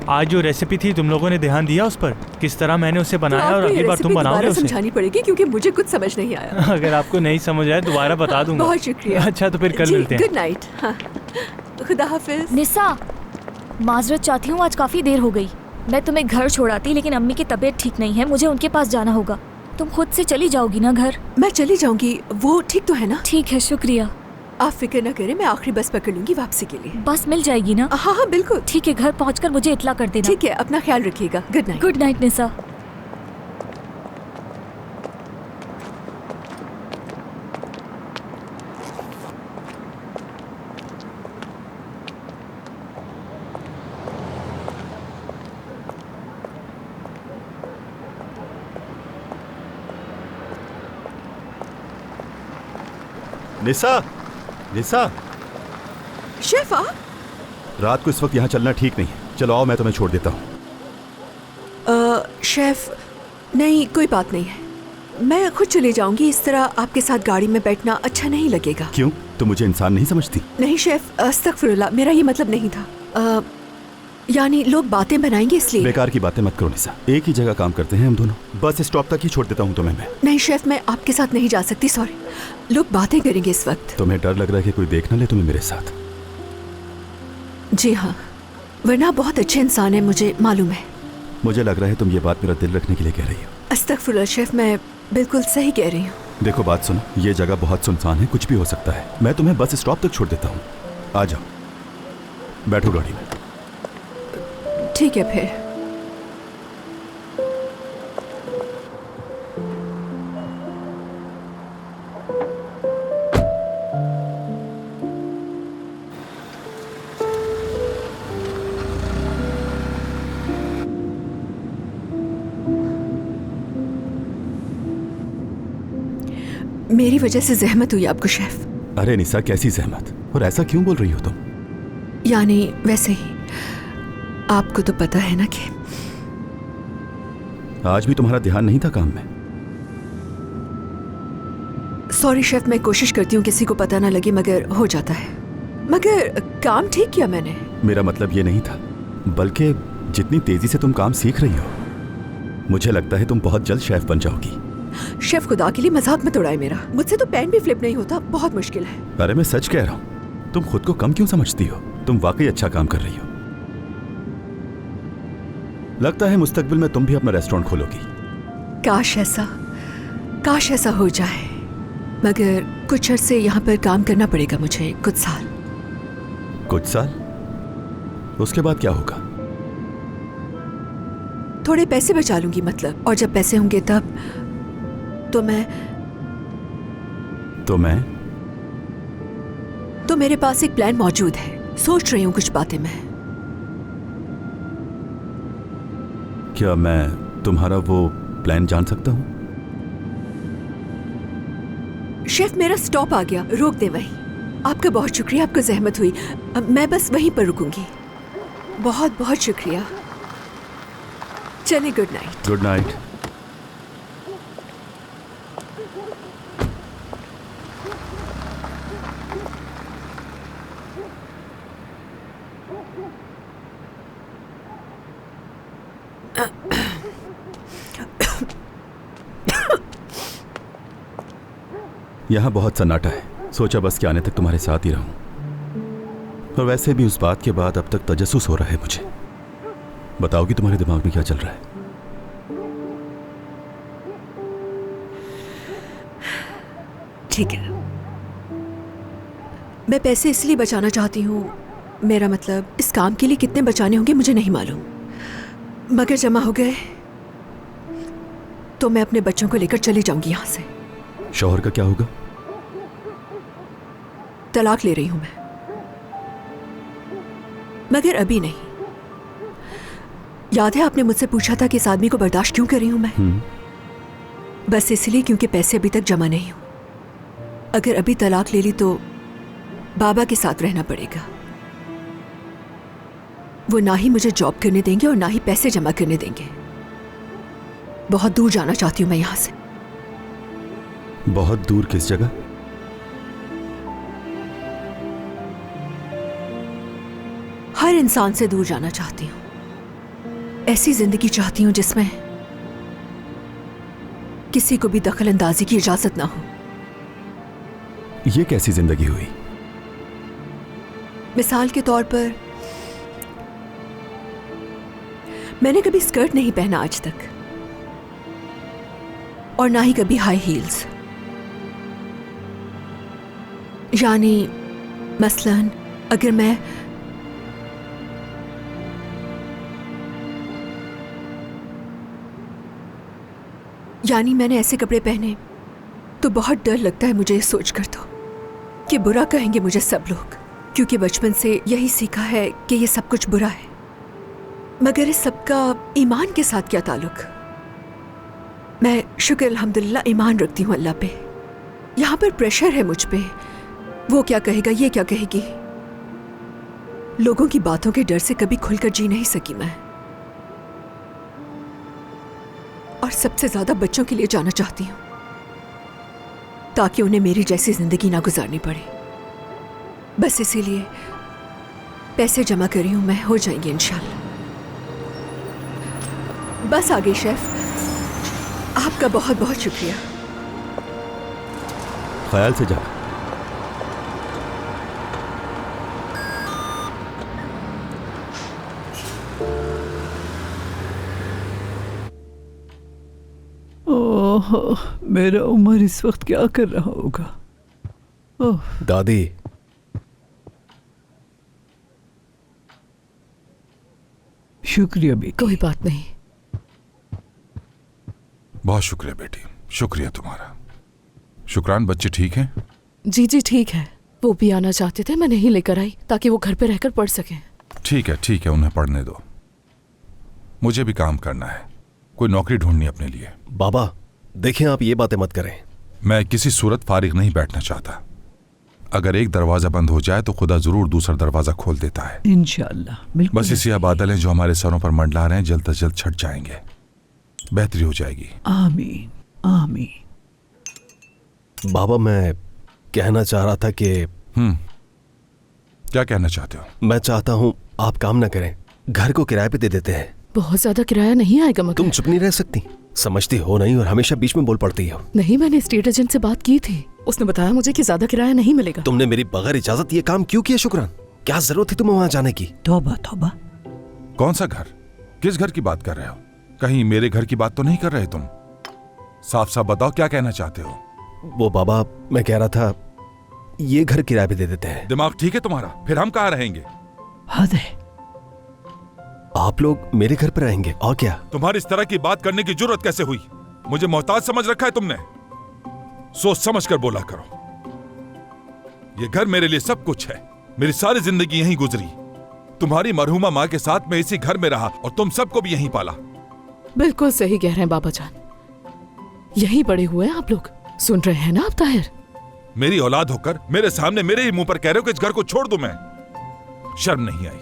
आज जो रेसिपी थी तुम लोगों ने ध्यान दिया उस पर? किस तरह मैंने उसे बनाया और अगली बार तुम बनाओगे उसे? समझानी पड़ेगी क्योंकि मुझे कुछ समझ नहीं आया। अगर आपको नहीं समझ आया दोबारा बता दूंगा। बहुत शुक्रिया। अच्छा तो फिर कल मिलते हैं। Good night. हाँ, खुदा हाफिज। निसा, माजरत चाहती हूँ, आज काफी देर हो गई। मैं तुम्हें घर छोड़ाती, लेकिन अम्मी की तबीयत ठीक नहीं है, मुझे उनके पास जाना होगा। तुम खुद से चली जाओगी ना घर? मैं चली जाऊंगी, वो ठीक तो है ना? ठीक है, शुक्रिया। आप फिक्र न करें, मैं आखिरी बस पकड़ लूंगी वापसी के लिए। बस मिल जाएगी ना? हाँ हाँ बिल्कुल। ठीक है, घर पहुंचकर मुझे इत्ला कर देना। ठीक है, अपना ख्याल रखिएगा। Good night. गुड नाइट निसा। निसा, निसा। शेफ आप? रात को इस वक्त यहाँ चलना ठीक नहीं है। चलो आओ, मैं तुम्हें छोड़ देता हूँ। शेफ, नहीं कोई बात नहीं है, मैं खुद चली जाऊंगी। इस तरह आपके साथ गाड़ी में बैठना अच्छा नहीं लगेगा। क्यों, तुम मुझे इंसान नहीं समझती? नहीं शेफ, अस्तगफिरुल्लाह, मेरा ये मतलब नहीं था। यानी लोग बातें बनाएंगे इसलिए। बेकार की बातें मत करो निसा, एक ही जगह काम करते हैं हम दोनों। बस स्टॉप तक ही छोड़ देता हूँ तुम्हें मैं। नहीं शेफ, मैं आपके साथ नहीं जा सकती, सॉरी। लोग बातें करेंगे इस वक्त। तुम्हें डर लग रहा है कि कोई देख न ले तुम्हें मेरे साथ? जी हाँ, वरना बहुत अच्छे इंसान है, मुझे मालूम है। मुझे लग रहा है तुम ये बात मेरा दिल रखने के लिए कह रही हो। अस्तगफिरुल्लाह शेफ, मैं बिल्कुल सही कह रही हूँ। देखो बात सुनो, ये जगह बहुत सुनसान है, कुछ भी हो सकता है। मैं तुम्हें बस स्टॉप तक छोड़ देता हूँ, आ जाओ, बैठो गाड़ी में। ठीक है फिर। मेरी वजह से जहमत हुई आपको शेफ। अरे निसा, कैसी जहमत, और ऐसा क्यों बोल रही हो तुम? यानी वैसे ही, आपको तो पता है ना कि आज भी तुम्हारा ध्यान नहीं था काम में? सॉरी शेफ, मैं कोशिश करती हूँ किसी को पता ना लगे, मगर हो जाता है। मगर काम ठीक किया मैंने। मेरा मतलब ये नहीं था, बल्कि जितनी तेजी से तुम काम सीख रही हो, मुझे लगता है तुम बहुत जल्द शेफ बन जाओगी। शेफ, खुदा के लिए मजाक मत उड़ाए मेरा। मुझसे तो पैन भी फ्लिप नहीं होता, बहुत मुश्किल है। अरे मैं सच कह रहा हूँ, तुम खुद को कम क्यों समझती हो? तुम वाकई अच्छा काम कर रही हो। लगता है मुस्तकबिल में तुम भी अपना रेस्टोरेंट खोलोगी। काश ऐसा हो जाए, मगर कुछ अरसे यहाँ पर काम करना पड़ेगा मुझे, कुछ साल। कुछ साल? उसके बाद क्या होगा? थोड़े पैसे बचा लूंगी मतलब, और जब पैसे होंगे तब तो मेरे पास एक प्लान मौजूद है। सोच रही हूँ कुछ बातें मैं। क्या मैं तुम्हारा वो प्लान जान सकता हूँ? शेफ, मेरा स्टॉप आ गया, रोक दे वहीं। आपका बहुत शुक्रिया, आपको जहमत हुई। मैं बस वहीं पर रुकूंगी। बहुत बहुत शुक्रिया। चलिए, गुड नाइट। Good night. यहाँ बहुत सन्नाटा है, सोचा बस कि आने तक तुम्हारे साथ ही रहूं। और वैसे भी उस बात के बाद अब तक तजस्सुस हो रहा है मुझे। बताओ कि तुम्हारे दिमाग में क्या चल रहा है? ठीक है, मैं पैसे इसलिए बचाना चाहती हूँ, मेरा मतलब इस काम के लिए कितने बचाने होंगे मुझे नहीं मालूम, मगर जमा हो गए तो मैं अपने बच्चों को लेकर चली जाऊंगी यहाँ से। शौहर का क्या होगा? तलाक ले रही हूं मैं, मगर अभी नहीं। याद है आपने मुझसे पूछा था कि इस आदमी को बर्दाश्त क्यों कर रही हूं मैं? बस इसलिए क्योंकि पैसे अभी तक जमा नहीं हो। अगर अभी तलाक ले ली तो बाबा के साथ रहना पड़ेगा। वो ना ही मुझे जॉब करने देंगे और ना ही पैसे जमा करने देंगे। बहुत दूर जाना चाहती हूं मैं यहां से। बहुत दूर? किस जगह? हर इंसान से दूर जाना चाहती हूँ। ऐसी जिंदगी चाहती हूँ जिसमें किसी को भी दखल अंदाजी की इजाजत ना हो। ये कैसी जिंदगी हुई? मिसाल के तौर पर मैंने कभी स्कर्ट नहीं पहना आज तक, और ना ही कभी हाई हील्स। यानी मसलन अगर मैं मैंने ऐसे कपड़े पहने तो बहुत डर लगता है मुझे ये सोचकर तो कि बुरा कहेंगे मुझे सब लोग, क्योंकि बचपन से यही सीखा है कि ये सब कुछ बुरा है। मगर इस सब का ईमान के साथ क्या ताल्लुक? मैं शुक्र अल्हम्दुलिल्लाह ईमान रखती हूँ अल्लाह पे। यहाँ पर प्रेशर है मुझ पे, वो क्या कहेगा, ये क्या कहेगी। लोगों की बातों के डर से कभी खुलकर जी नहीं सकी मैं, और सबसे ज्यादा बच्चों के लिए जाना चाहती हूँ ताकि उन्हें मेरी जैसी जिंदगी ना गुजारनी पड़े। बस इसीलिए पैसे जमा करी हूं मैं, हो जाएंगे इंशाल्लाह। बस आ गई शेफ, आपका बहुत बहुत शुक्रिया। ख्याल से जा। ओह, मेरा उमर इस वक्त क्या कर रहा होगा? ओह, दादी, शुक्रिया बेटी। कोई बात नहीं। बहुत शुक्रिया बेटी, शुक्रिया तुम्हारा। शुक्रान, बच्चे ठीक हैं? जी जी ठीक है। वो भी आना चाहते थे, मैं नहीं लेकर आई ताकि वो घर पे रहकर पढ़ सकें। ठीक है, उन्हें पढ़ने दो। मुझे भी काम करना है, कोई नौकरी ढूंढनी अपने लिए। बाबा देखिए, आप ये बातें मत करें। मैं किसी सूरत फारिग नहीं बैठना चाहता। अगर एक दरवाजा बंद हो जाए तो खुदा जरूर दूसरा दरवाजा खोल देता है। इंशाअल्लाह, बिल्कुल। बस इसी बादल हैं जो हमारे सरों पर मंडला रहे हैं, जल्द से जल्द छट जाएंगे, बेहतरी हो जाएगी। आमीन आमीन। बाबा मैं कहना चाह रहा था कि क्या कहना चाहते हो? मैं चाहता हूँ आप काम ना करें, घर को किराए पे दे देते हैं। बहुत ज्यादा किराया नहीं आएगा मगर। तुम चुप नहीं रह सकती? समझती हो नहीं और हमेशा बीच में बोल पड़ती हो। नहीं, मैंने स्टेट एजेंट से बात की थी, उसने बताया मुझे कि ज्यादा किराया नहीं मिलेगा। तुमने मेरी बगैर इजाजत ये काम क्यों किया शुक्रान? क्या जरूरत थी तुम्हें वहां जाने की? तौबा तौबा। कौन सा घर? किस घर की बात कर रहे हो? कहीं मेरे घर की बात तो नहीं कर रहे तुम? साफ साफ बताओ क्या कहना चाहते हो? वो बाबा, मैं कह रहा था ये घर किराए पे दे देते हैं। दिमाग ठीक है तुम्हारा? फिर हम कहाँ रहेंगे? हद है। आप लोग मेरे घर पर रहेंगे और क्या? तुम्हारी इस तरह की बात करने की जरूरत कैसे हुई? मुझे मोहताज समझ रखा है तुमने? सोच समझ कर बोला करो। ये घर मेरे लिए सब कुछ है, मेरी सारी जिंदगी यहीं गुजरी। तुम्हारी मरहुमा माँ के साथ मैं इसी घर में रहा और तुम सबको भी यहीं पाला। बिल्कुल सही कह रहे हैं बाबा जान, यहीं बड़े हुए हैं आप लोग। सुन रहे हैं ना आप ताहिर? मेरी औलाद होकर मेरे सामने मेरे ही मुंह पर कह रहे हो कि इस घर को छोड़ दूं मैं? शर्म नहीं आई?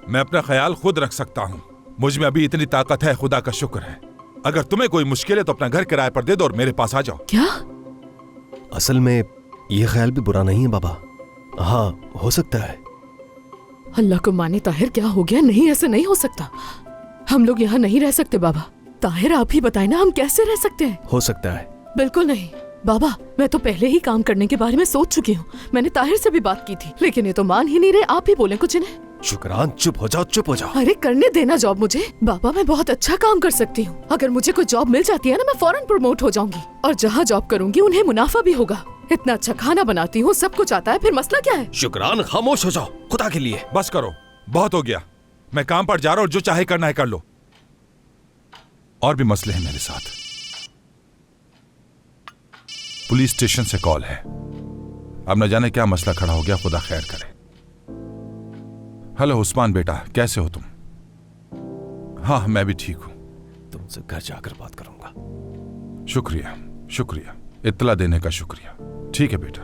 मैं अपना ख्याल खुद रख सकता हूं, मुझ में अभी इतनी ताकत है, खुदा का शुक्र है। अगर तुम्हें कोई मुश्किल है तो अपना घर किराए पर दे दो और मेरे पास आ जाओ। क्या? असल में ये ख्याल भी बुरा नहीं है बाबा। हाँ, हो सकता है। अल्लाह को माने ताहिर, क्या हो गया? नहीं, ऐसे नहीं हो सकता। हम लोग यहाँ नहीं रह सकते बाबा। ताहिर आप ही बताए ना, हम कैसे रह सकते हैं? हो सकता है। बिल्कुल नहीं बाबा, मैं तो पहले ही काम करने के बारे में सोच चुकी हूँ। मैंने ताहिर से भी बात की थी, लेकिन ये तो मान ही नहीं रहे। आप ही बोले कुछ इन्हें। शुक्रान, चुप हो जाओ, चुप हो जाओ। अरे करने देना जॉब मुझे। बाबा मैं बहुत अच्छा काम कर सकती हूँ। अगर मुझे कोई जॉब मिल जाती है ना, मैं फौरन प्रमोट हो जाऊंगी, और जहाँ जॉब करूंगी उन्हें मुनाफा भी होगा। इतना अच्छा खाना बनाती हूँ, सब कुछ आता है, फिर मसला क्या है? शुक्रान, खामोश हो जाओ खुदा के लिए। बस करो, बहुत हो गया। मैं काम पर जा रहा हूँ और जो चाहे करना है कर लो। और भी मसले हैं मेरे साथ। पुलिस स्टेशन से कॉल है, अब न जाने क्या मसला खड़ा हो गया, खुदा खैर करे। हेलो उस्मान बेटा, कैसे हो तुम? हाँ मैं भी ठीक हूं। तुमसे घर जाकर बात करूंगा। शुक्रिया शुक्रिया, इत्तला देने का शुक्रिया। ठीक है बेटा।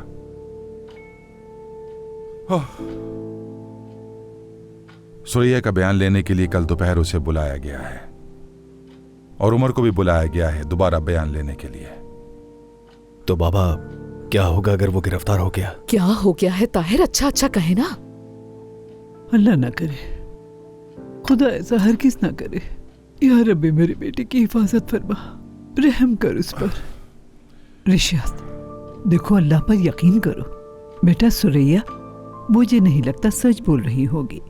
सुरैया का बयान लेने के लिए कल दोपहर उसे बुलाया गया है, और उमर को भी बुलाया गया है दोबारा बयान लेने के लिए। तो बाबा क्या होगा अगर वो गिरफ्तार हो गया? क्या हो गया है ताहिर? अच्छा अच्छा कहे ना। अल्लाह ना करे। खुदा ऐसा हरगिज़ ना करे। या रब्बी मेरी बेटी की हिफाजत फरमा, रहम कर उस पर। रिशाद, देखो अल्लाह पर यकीन करो। बेटा सुरैया, मुझे नहीं लगता सच बोल रही होगी।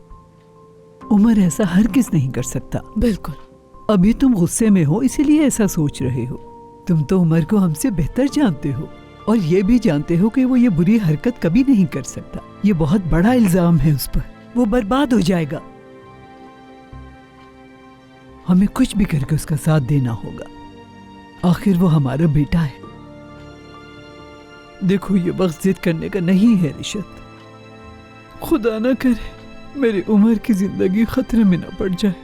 उमर ऐसा हरगिज़ नहीं कर सकता। बिल्कुल। अभी तुम गुस्से में हो इसीलिए ऐसा सोच रहे हो। तुम तो उमर को हमसे बेहतर जानते हो और ये भी जानते हो कि वो ये बुरी हरकत कभी नहीं कर सकता। ये बहुत बड़ा इल्जाम है उस पर, वो बर्बाद हो जाएगा। हमें कुछ भी करके उसका साथ देना होगा, आखिर वो हमारा बेटा है। देखो ये वक्त जिद करने का नहीं है रिशत। खुदा ना करे मेरी उमर की जिंदगी खतरे में न पड़ जाए।